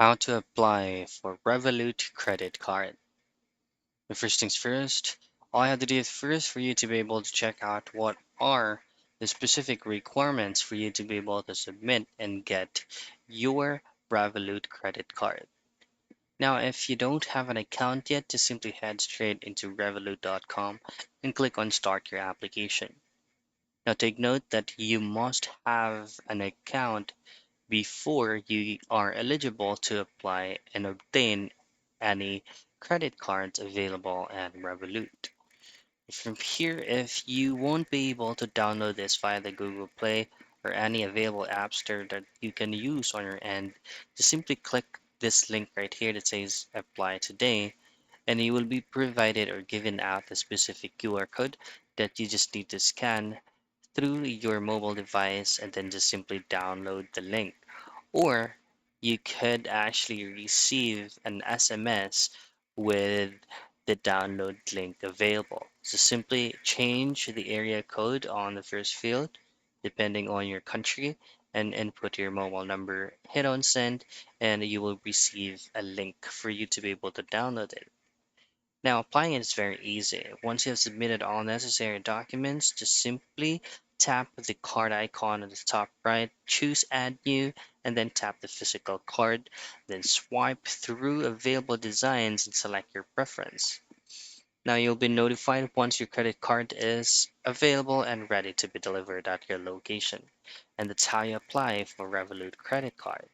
How to apply for Revolut credit card. The first things first, all I have to do is first for you to be able to check out what are the specific requirements for you to be able to submit and get your Revolut credit card. Now, if you don't have an account yet, just simply head straight into revolut.com and click on Start your application. Now, take note that you must have an account before you are eligible to apply and obtain any credit cards available at Revolut. From here, if you won't be able to download this via the Google Play or any available app store that you can use on your end, just simply click this link right here that says apply today, and you will be provided or given out a specific QR code that you just need to scan through your mobile device and then just simply download the link. Or you could actually receive an SMS with the download link available. So simply change the area code on the first field depending on your country and input your mobile number, hit on send, and you will receive a link for you to be able to download it. Now, applying it is very easy. Once you have submitted all necessary documents, just simply tap the card icon at the top right, choose Add New, and then tap the physical card. Then swipe through available designs and select your preference. Now, you'll be notified once your credit card is available and ready to be delivered at your location. And that's how you apply for Revolut credit card.